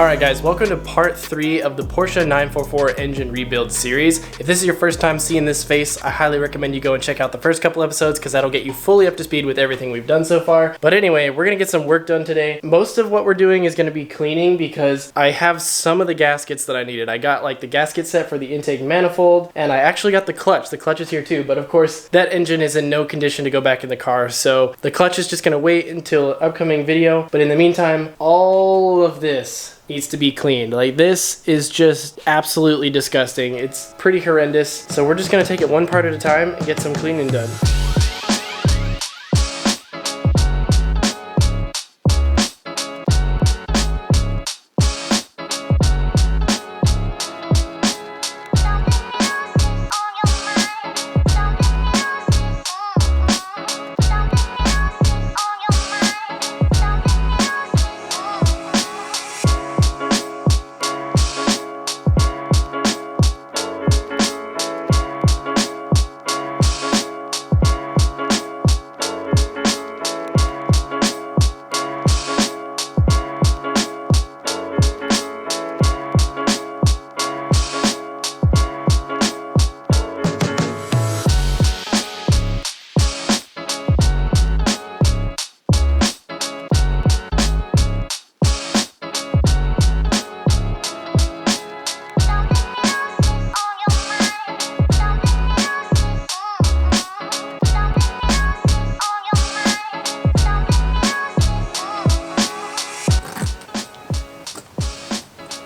Alright guys, welcome to part 3 of the Porsche 944 engine rebuild series. If this is your first time seeing this face, I highly recommend you go and check out the first couple episodes because that'll get you fully up to speed with everything we've done so far. But anyway, we're going to get some work done today. Most of what we're doing is going to be cleaning because I have some of the gaskets that I needed. I got like the gasket set for the intake manifold, and I actually got the clutch. The clutch is here too, but of course that engine is in no condition to go back in the car, so the clutch is just going to wait until an upcoming video. But in the meantime, all of this needs to be cleaned. Like, this is just absolutely disgusting. It's pretty horrendous. So we're just gonna take it one part at a time and get some cleaning done.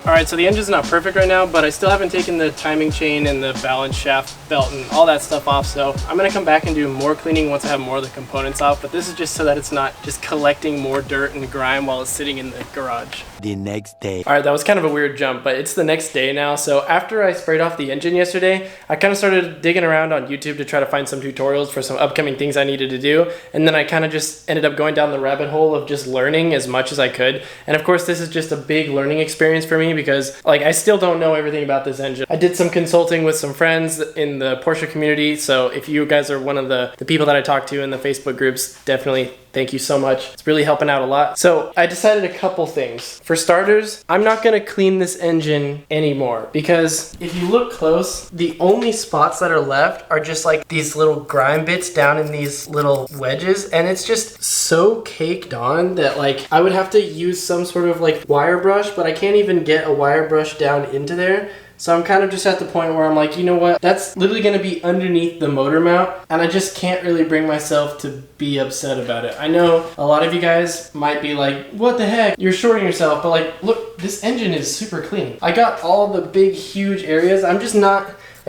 Alright, so the engine's not perfect right now, but I still haven't taken the timing chain and the balance shaft belt and all that stuff off, so I'm going to come back and do more cleaning once I have more of the components off, but this is just so that it's not just collecting more dirt and grime while it's sitting in the garage. The next day. Alright, that was kind of a weird jump, but it's the next day now. So after I sprayed off the engine yesterday, I kind of started digging around on YouTube to try to find some tutorials for some upcoming things I needed to do, and then I kind of just ended up going down the rabbit hole of just learning as much as I could. And of course, this is just a big learning experience for me because, like, I still don't know everything about this engine. I did some consulting with some friends in the Porsche community, so if you guys are one of the people that I talk to in the Facebook groups, definitely thank you so much. It's really helping out a lot. So I decided a couple things. For starters, I'm not gonna clean this engine anymore because if you look close, the only spots that are left are just like these little grime bits down in these little wedges, and it's just so caked on that like I would have to use some sort of like wire brush, but I can't even get a wire brush down into there. So I'm kind of just at the point where I'm like, you know what, that's literally going to be underneath the motor mount, and I just can't really bring myself to be upset about it. I know a lot of you guys might be like, what the heck, you're shorting yourself, but like, look, this engine is super clean. I got all the big, huge areas. I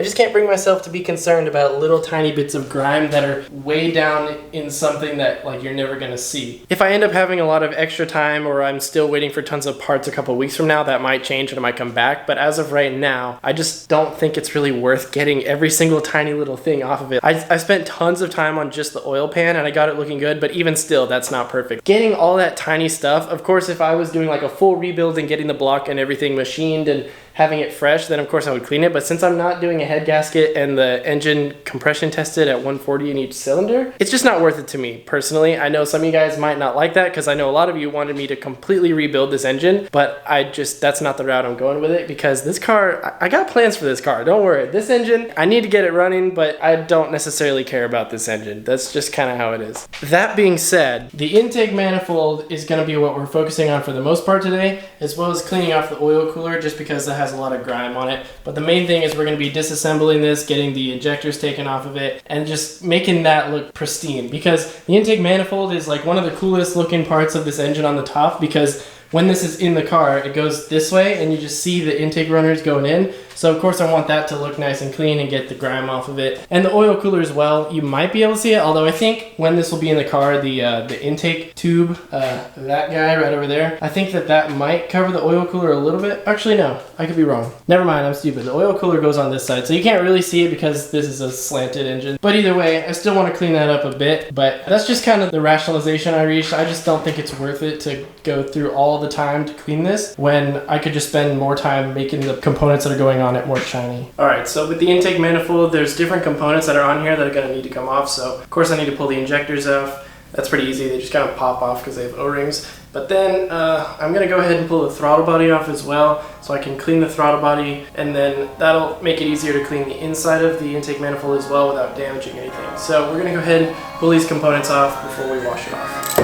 just can't bring myself to be concerned about little tiny bits of grime that are way down in something that like you're never gonna see. If I end up having a lot of extra time or I'm still waiting for tons of parts a couple weeks from now, that might change and it might come back. But as of right now, I just don't think it's really worth getting every single tiny little thing off of it. I spent tons of time on just the oil pan and I got it looking good, but even still, that's not perfect. Getting all that tiny stuff, of course, if I was doing like a full rebuild and getting the block and everything machined and having it fresh, then of course I would clean it. But since I'm not doing a head gasket and the engine compression tested at 140 in each cylinder, it's just not worth it to me personally. I know some of you guys might not like that because I know a lot of you wanted me to completely rebuild this engine, but that's not the route I'm going with it because this car, I got plans for this car, don't worry. This engine, I need to get it running, but I don't necessarily care about this engine. That's just kind of how it is. That being said, the intake manifold is going to be what we're focusing on for the most part today, as well as cleaning off the oil cooler just because that has a lot of grime on it. But the main thing is we're going to be disassembling this, getting the injectors taken off of it, and just making that look pristine, because the intake manifold is like one of the coolest looking parts of this engine on the top, because when this is in the car, it goes this way and you just see the intake runners going in. So of course I want that to look nice and clean and get the grime off of it. And the oil cooler as well, you might be able to see it, although I think when this will be in the car, the intake tube, that guy right over there, I think that might cover the oil cooler a little bit. Actually no, I could be wrong. Never mind, I'm stupid. The oil cooler goes on this side, so you can't really see it because this is a slanted engine. But either way, I still want to clean that up a bit, but that's just kind of the rationalization I reached. I just don't think it's worth it to go through all the time to clean this when I could just spend more time making the components that are going on it more shiny. Alright, so with the intake manifold, there's different components that are on here that are going to need to come off. So of course I need to pull the injectors off. That's pretty easy. They just kind of pop off because they have O-rings. But then I'm gonna go ahead and pull the throttle body off as well, so I can clean the throttle body, and then that'll make it easier to clean the inside of the intake manifold as well without damaging anything. So we're gonna go ahead and pull these components off before we wash it off.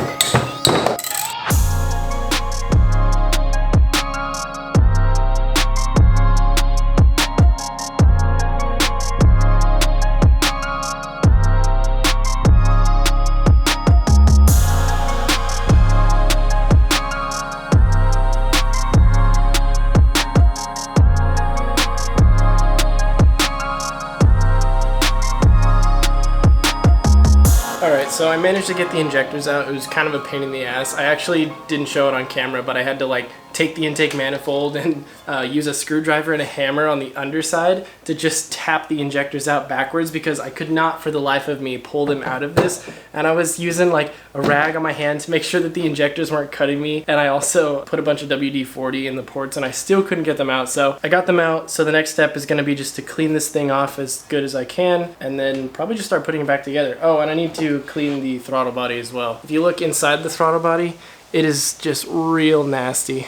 Alright, so I managed to get the injectors out. It was kind of a pain in the ass. I actually didn't show it on camera, but I had to like take the intake manifold and use a screwdriver and a hammer on the underside to just tap the injectors out backwards because I could not for the life of me pull them out of this. And I was using like a rag on my hand to make sure that the injectors weren't cutting me. And I also put a bunch of WD-40 in the ports and I still couldn't get them out. So I got them out. So the next step is going to be just to clean this thing off as good as I can and then probably just start putting it back together. Oh, and I need to clean the throttle body as well. If you look inside the throttle body, it is just real nasty.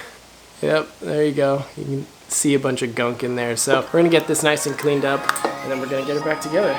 Yep, there you go. You can see a bunch of gunk in there. So we're gonna get this nice and cleaned up and then we're gonna get it back together.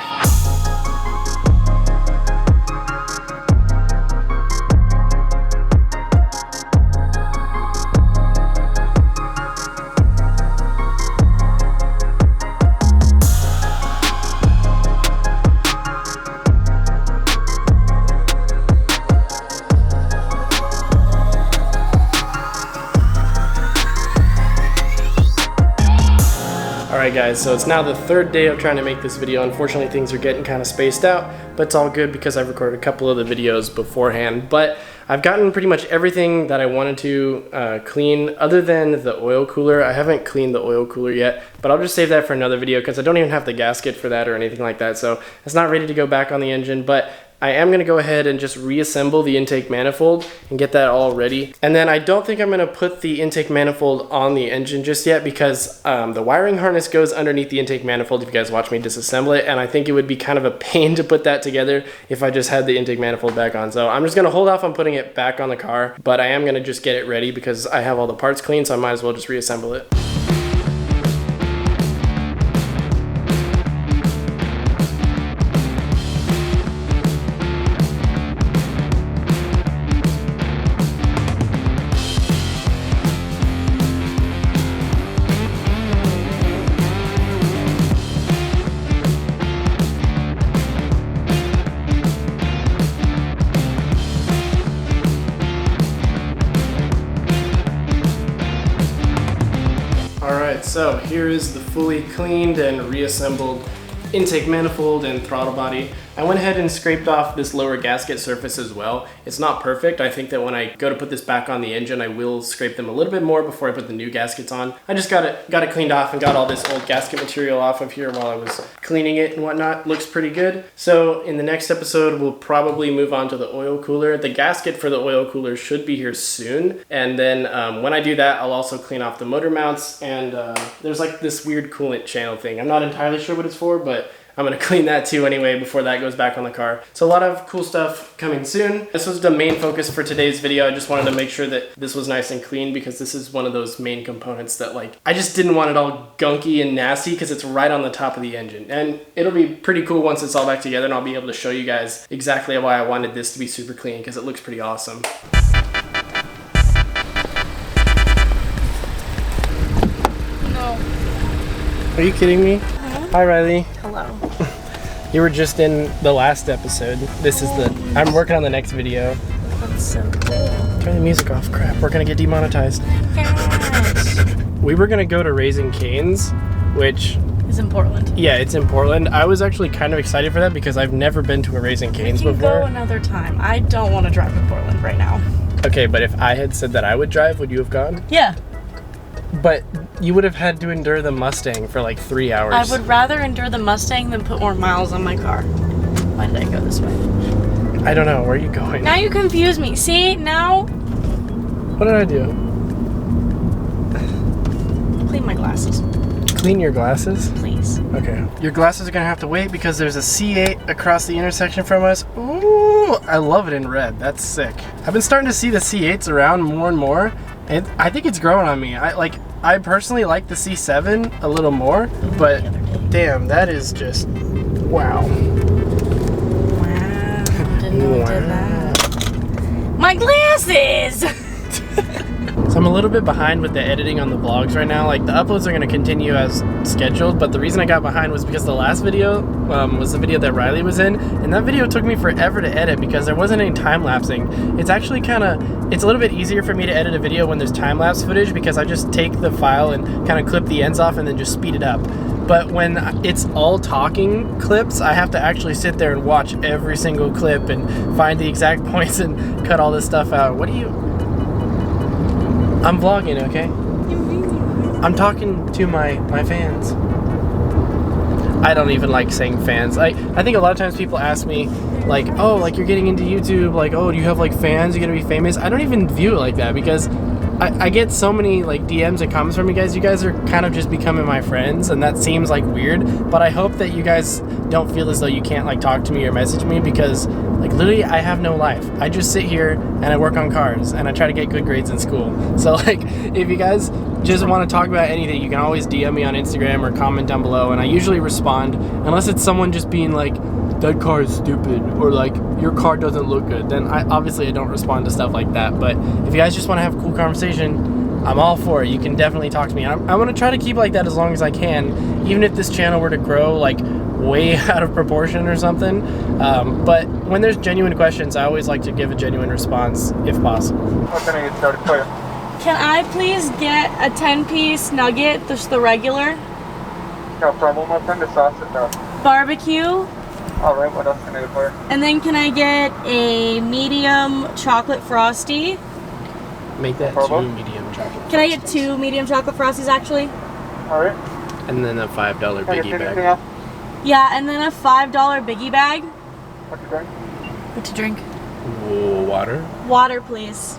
Alright guys, so it's now the third day of trying to make this video. Unfortunately things are getting kind of spaced out, but it's all good because I've recorded a couple of the videos beforehand. But I've gotten pretty much everything that I wanted to clean other than the oil cooler. I haven't cleaned the oil cooler yet, but I'll just save that for another video because I don't even have the gasket for that or anything like that. So it's not ready to go back on the engine, but I am going to go ahead and just reassemble the intake manifold and get that all ready. And then I don't think I'm going to put the intake manifold on the engine just yet because the wiring harness goes underneath the intake manifold if you guys watch me disassemble it, and I think it would be kind of a pain to put that together if I just had the intake manifold back on. So I'm just going to hold off on putting it back on the car, but I am going to just get it ready because I have all the parts clean, so I might as well just reassemble it. Alright, so here is the fully cleaned and reassembled intake manifold and throttle body. I went ahead and scraped off this lower gasket surface as well. It's not perfect. I think that when I go to put this back on the engine, I will scrape them a little bit more before I put the new gaskets on. I just got it cleaned off and got all this old gasket material off of here while I was cleaning it and whatnot. Looks pretty good. So in the next episode, we'll probably move on to the oil cooler. The gasket for the oil cooler should be here soon. And then when I do that, I'll also clean off the motor mounts. And there's like this weird coolant channel thing. I'm not entirely sure what it's for, but I'm going to clean that too anyway before that goes back on the car. So a lot of cool stuff coming soon. This was the main focus for today's video. I just wanted to make sure that this was nice and clean because this is one of those main components that like, I just didn't want it all gunky and nasty because it's right on the top of the engine. And it'll be pretty cool once it's all back together and I'll be able to show you guys exactly why I wanted this to be super clean because it looks pretty awesome. No. Are you kidding me? Hi Riley. Hello. You were just in the last episode. This is I'm working on the next video. That's so cool. Turn the music off, crap. We're gonna get demonetized. Yes. We were gonna go to Raising Cane's, which It's in Portland. yeah, it's in Portland. I was actually kind of excited for that because I've never been to a Raising Cane's We can before. go another time. I don't want to drive to Portland right now. Okay, but if I had said that I would drive, would you have gone? Yeah. But you would have had to endure the Mustang for like 3 hours. I would rather endure the Mustang than put more miles on my car. Why did I go this way? I don't know. Where are you going? Now you confuse me. See, now? What did I do? Clean my glasses. clean your glasses? Please. Okay. Your glasses are gonna have to wait because there's a C8 across the intersection from us. Ooh, I love it in red. That's sick. I've been starting to see the C8s around more and more, and I think it's growing on me. I personally like the C7 a little more, but damn, that is just wow. Wow. Didn't know it did that. My glasses! So I'm a little bit behind with the editing on the vlogs right now. Like, the uploads are going to continue as scheduled, but the reason I got behind was because the last video was the video that Riley was in, and that video took me forever to edit because there wasn't any time-lapsing. It's actually it's a little bit easier for me to edit a video when there's time-lapse footage because I just take the file and kind of clip the ends off and then just speed it up. But when it's all talking clips, I have to actually sit there and watch every single clip and find the exact points and cut all this stuff out. What do you... I'm vlogging, okay? I'm talking to my fans. I don't even like saying fans. I think a lot of times people ask me, like, oh, like you're getting into YouTube, like, oh, do you have like fans? You're gonna be famous? I don't even view it like that because I get so many like DMs and comments from you guys. You guys are kind of just becoming my friends, and that seems like weird, but I hope that you guys don't feel as though you can't like talk to me or message me because like literally I have no life. I just sit here and I work on cars and I try to get good grades in school. So like if you guys just want to talk about anything, you can always DM me on Instagram or comment down below, and I usually respond unless it's someone just being like, that car is stupid, or like your car doesn't look good. Then I don't respond to stuff like that. But if you guys just want to have a cool conversation, I'm all for it. You can definitely talk to me. I'm going to try to keep like that as long as I can, even if this channel were to grow like way out of proportion or something. But when there's genuine questions, I always like to give a genuine response if possible. What can I get started for you? Can I please get a 10-piece nugget, just the regular? No problem. What kind of sauce is that? Barbecue. Alright, what else can I get for you? And then can I get a medium chocolate frosty? Make that Purple? 2 medium chocolate. Can I get 2 medium chocolate frosties actually? Alright. And then a $5 Can I biggie get anything bag. else? Yeah, and then a $5 biggie bag. What you drink? What to drink? Water. Water, please.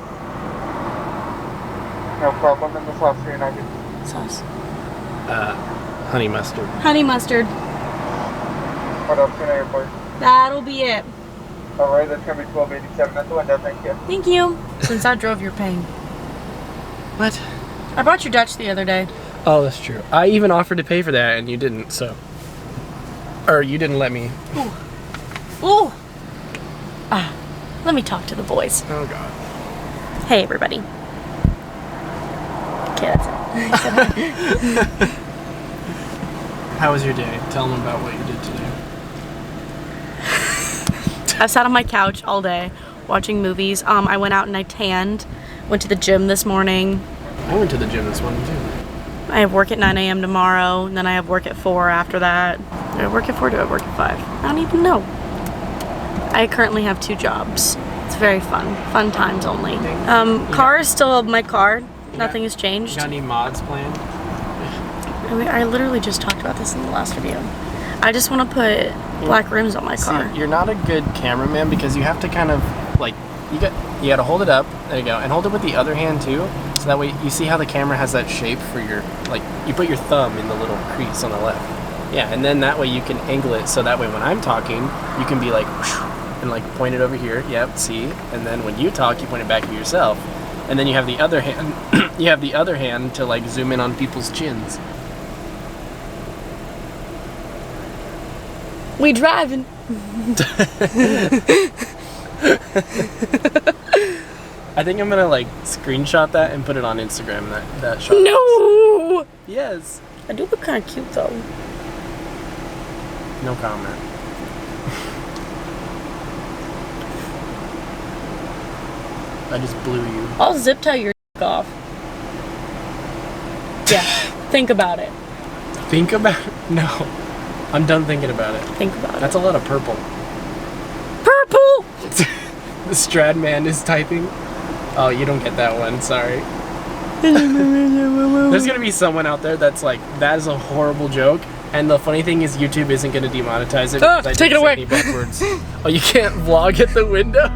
No problem. And the sauce for your nuggets. Sauce. Honey mustard. Honey mustard. What else can I get for you? That'll be it. Alright, that's gonna be $12.87 at the window. Thank you. Thank you. Since I drove, you're paying. What? I brought your Dutch the other day. Oh, that's true. I even offered to pay for that and you didn't, so. Or you didn't let me. Ooh. Let me talk to the boys. Oh, God. Hey, everybody. Okay, that's it. How was your day? Tell them about what you did today. I sat on my couch all day watching movies. I went out and I tanned. Went to the gym this morning. I went to the gym this morning, too. I have work at 9 a.m. tomorrow, and then I have work at 4 after that. Do I work at 4? Do I work at 5? I don't even know. I currently have 2 jobs. It's very fun. Fun times only. Car is still my car. Nothing has changed. You got any mods planned? I literally just talked about this in the last video. I just want to put black rims on my car. See, you're not a good cameraman because you have to kind of like you got to hold it up. There you go, and hold it with the other hand too. So that way you see how the camera has that shape for your like you put your thumb in the little crease on the left. Yeah, and then that way you can angle it so that way when I'm talking you can be like and like point it over here. Yep, see. And then when you talk you point it back at yourself. And then you have the other hand you have the other hand to like zoom in on people's chins. We driving. I think I'm gonna like screenshot that and put it on Instagram. That shot. No. Yes. I do look kind of cute though. No comment. I just blew you. I'll zip tie your off. Yeah. Think about it. Think about it? No. I'm done thinking about it. Think about it. That's a lot of purple. Purple. The Stradman is typing. Oh, you don't get that one. Sorry. There's gonna be someone out there that's like, that is a horrible joke. And the funny thing is, YouTube isn't gonna demonetize it. Because I take it didn't say away. any bad words. Oh, you can't vlog at the window?